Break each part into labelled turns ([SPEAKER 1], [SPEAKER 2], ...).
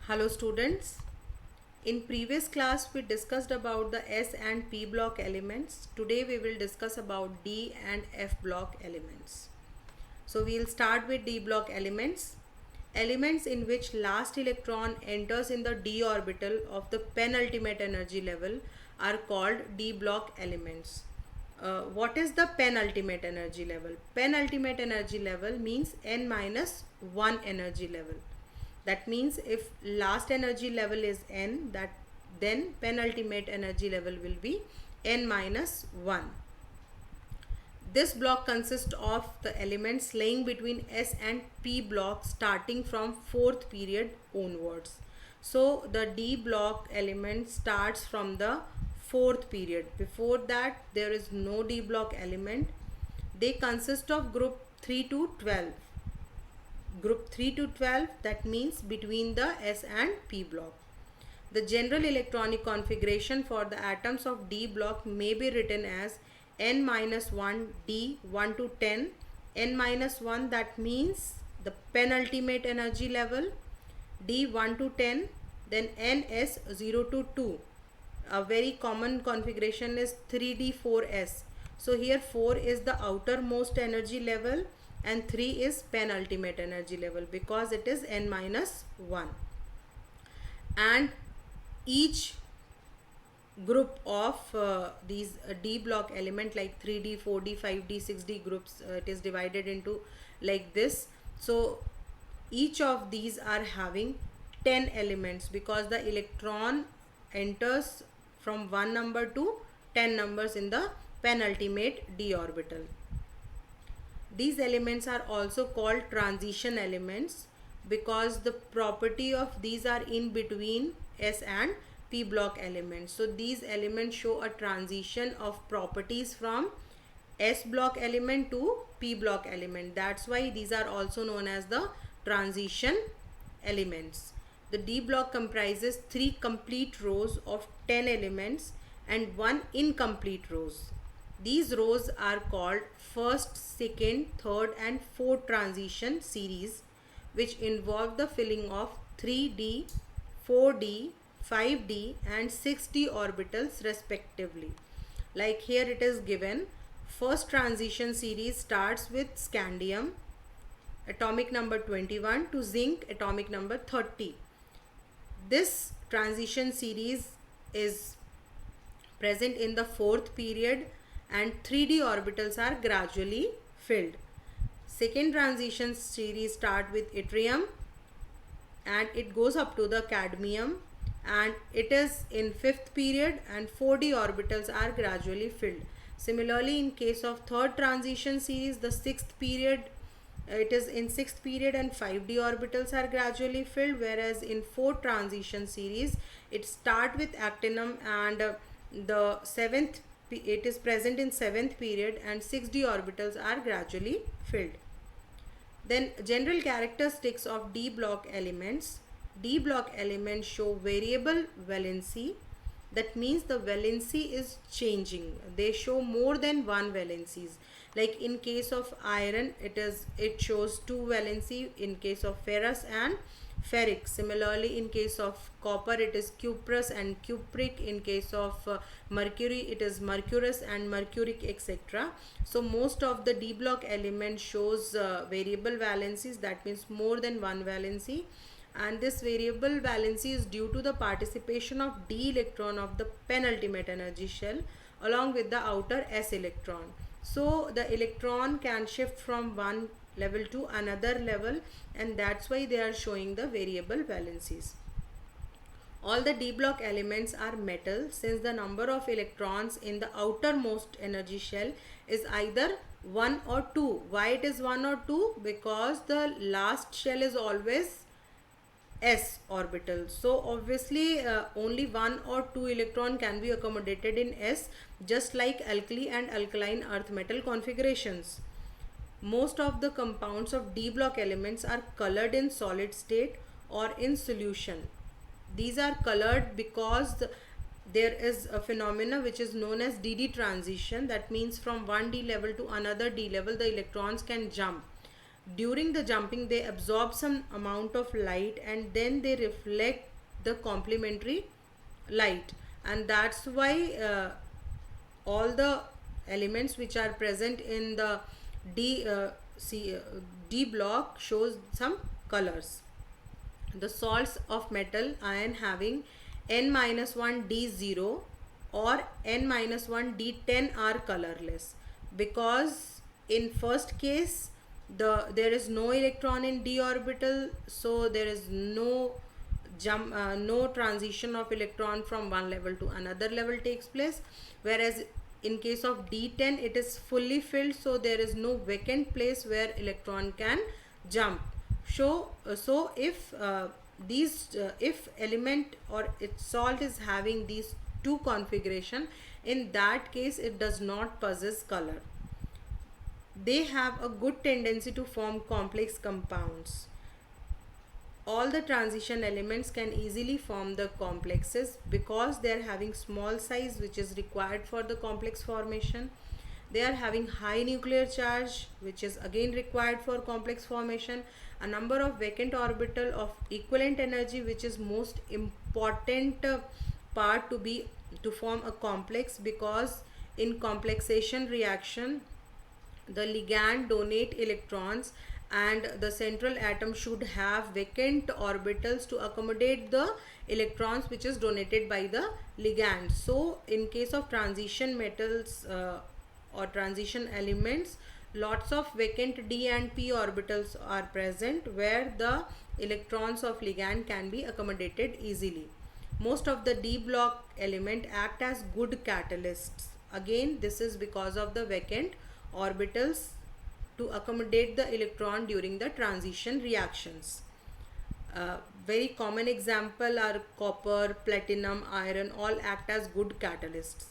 [SPEAKER 1] Hello students. In previous class we discussed about the S and P block elements. Today we will discuss about D and F block elements. So we'll start with D block elements. Elements in which last electron enters in the d orbital of the penultimate energy level are called D block elements. What is the penultimate energy level? Penultimate energy level means n minus 1 energy level. That means if last energy level is n, that then penultimate energy level will be n minus 1. This block consists of the elements lying between S and P block starting from fourth period onwards. So the D block element starts from the fourth period. Before that there is no D block element. They consist of group 3 to 12. Group 3 to 12, that means between the S and P block. The general electronic configuration for the atoms of D block may be written as n minus 1 D 1 to 10. N minus 1, that means the penultimate energy level. D 1 to 10. Then NS 0 to 2. A very common configuration is 3D4S. So here 4 is the outermost energy level and 3 is penultimate energy level because it is n minus 1. And each group of these D block element like 3D, 4D, 5D, 6D groups, it is divided into like this. So each of these are having 10 elements because the electron enters from 1 number to 10 numbers in the penultimate D orbital. These elements are also called transition elements because the property of these are in between S and P block elements. So these elements show a transition of properties from S block element to P block element. That's why these are also known as the transition elements. The D block comprises 3 complete rows of 10 elements and 1 incomplete rows. These rows are called first, second, third and fourth transition series, which involve the filling of 3D, 4D, 5D and 6D orbitals respectively. Like here it is given, first transition series starts with scandium atomic number 21 to zinc atomic number 30. This transition series is present in the fourth period and 3D orbitals are gradually filled. Second transition series start with yttrium and it goes up to the cadmium and it is in fifth period and 4D orbitals are gradually filled. Similarly, in case of third transition series, the sixth period, it is in sixth period and 5D orbitals are gradually filled, whereas in fourth transition series it start with actinium and the seventh, it is present in seventh period and 6D orbitals are gradually filled. Then general characteristics of D block elements. D block elements show variable valency. That means the valency is changing. They show more than one valencies. Like in case of iron, it shows 2 valency. In case of ferrous and ferric. Similarly, in case of copper, it is cuprous and cupric. In case of mercury, it is mercurous and mercuric, etc. So most of the D block element shows variable valencies. That means more than one valency. And this variable valency is due to the participation of D electron of the penultimate energy shell along with the outer S electron. So the electron can shift from one level to another level, and that's why they are showing the variable valencies. All the D block elements are metal since the number of electrons in the outermost energy shell is either 1 or 2. Why it is 1 or 2? Because the last shell is always S orbital. So obviously only 1 or 2 electron can be accommodated in S, just like alkali and alkaline earth metal configurations. Most of the compounds of D block elements are colored in solid state or in solution. These are colored because there is a phenomena which is known as DD transition. That means from one D level to another D level the electrons can jump. during the jumping they absorb some amount of light and then they reflect the complementary light, and that's why all the elements which are present in the D C D block shows some colors. The salts of metal ion having n-1 D0 or n-1 D10 are colorless, because in first case there is no electron in d orbital, so there is no transition of electron from one level to another level takes place, whereas in case of d10 it is fully filled, so there is no vacant place where electron can jump. So if element or its salt is having these two configuration, in that case it does not possess color. They have a good tendency to form complex compounds. All the transition elements can easily form the complexes because they are having small size, which is required for the complex formation. They are having high nuclear charge, which is again required for complex formation. A number of vacant orbital of equivalent energy, which is most important part to form a complex, because in complexation reaction the ligand donate electrons and the central atom should have vacant orbitals to accommodate the electrons which is donated by the ligand. So in case of transition metals or transition elements, lots of vacant d and p orbitals are present where the electrons of ligand can be accommodated easily. Most of the d block element act as good catalysts. Again, this is because of the vacant orbitals to accommodate the electron during the transition reactions. Very common example are copper, platinum, iron, all act as good catalysts.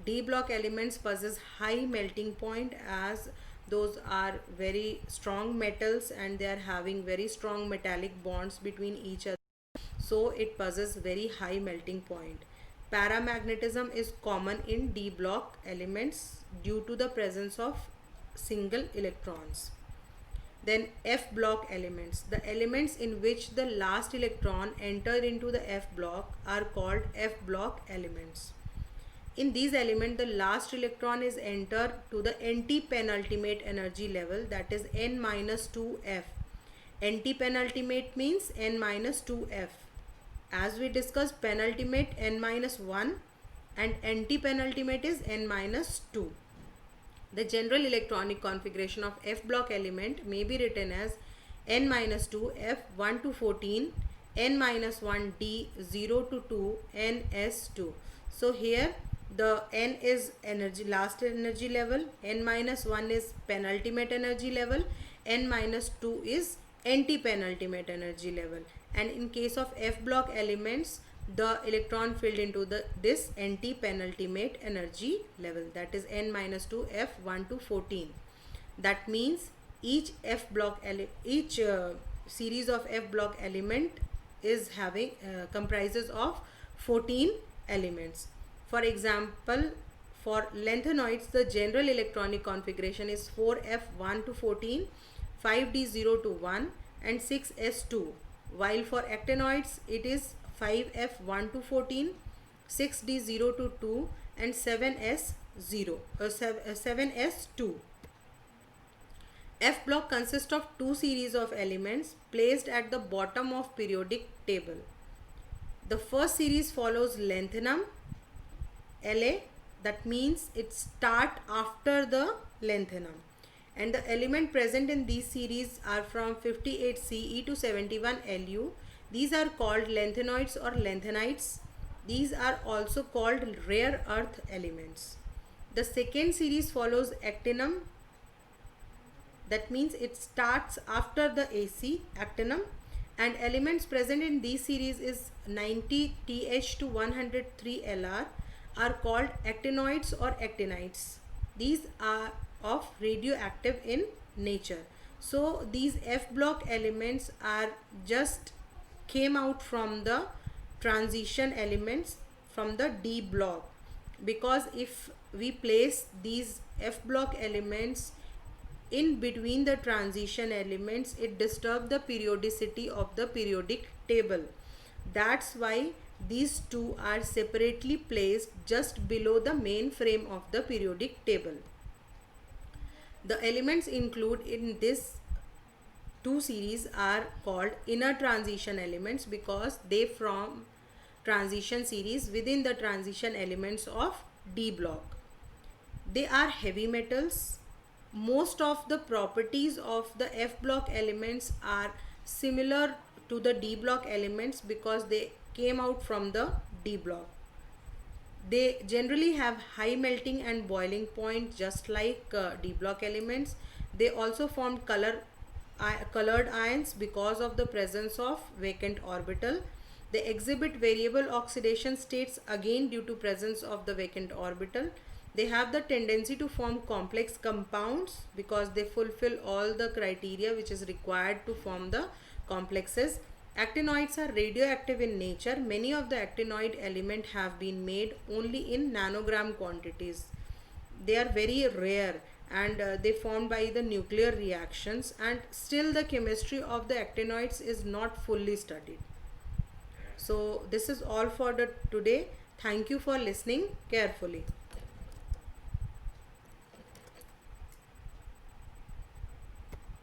[SPEAKER 1] D block elements possess high melting point, as those are very strong metals and they are having very strong metallic bonds between each other, so it possesses very high melting point. Paramagnetism is common in D block elements due to the presence of single electrons. Then F block elements. The elements in which the last electron entered into the F block are called F block elements. In these elements, the last electron is entered to the anti-penultimate energy level, that is n-2f. Anti-penultimate means n-2f. As we discussed, penultimate n-1 and anti-penultimate is n-2. The general electronic configuration of F block element may be written as n-2 F1 to 14, n-1 D 0 to 2, ns2. So here the n is energy, last energy level, n-1 is penultimate energy level, n-2 is anti-penultimate energy level, and in case of F block elements the electron filled into this anti-penultimate energy level, that is n-2 F1 to 14. That means each series of F block element is having comprises of 14 elements. For example, for lanthanoids the general electronic configuration is 4F1 to 14, 5D0 to 1 and 6S2, while for actinoids it is 5F1 to 14, 6D0 to 2 and 7S2. F block consists of two series of elements placed at the bottom of periodic table. The first series follows lanthanum La, that means it start after the lanthanum, and the element present in these series are from 58 Ce to 71 Lu. These are called lanthanoids or lanthanides. These are also called rare earth elements. The second series follows actinum, that means it starts after the Ac, actinum, and elements present in these series is 90 Th to 103 Lr are called actinoids or actinides. These are of radioactive in nature. So these F block elements are just came out from the transition elements from the D block, because if we place these F block elements in between the transition elements, it disturbs the periodicity of the periodic table. That's why these two are separately placed just below the main frame of the periodic table. The elements included in this two series are called inner transition elements because they form transition series within the transition elements of D block. They are heavy metals. Most of the properties of the F block elements are similar to the D block elements because they came out from the D block. They generally have high melting and boiling point just like D block elements. They also form colored ions because of the presence of vacant orbital. They exhibit variable oxidation states again due to presence of the vacant orbital. They have the tendency to form complex compounds because they fulfill all the criteria which is required to form the complexes. Actinoids are radioactive in nature. Many of the actinoid elements have been made only in nanogram quantities. They are very rare and they formed by the nuclear reactions, and still the chemistry of the actinoids is not fully studied. So this is all for the today. Thank you for listening carefully.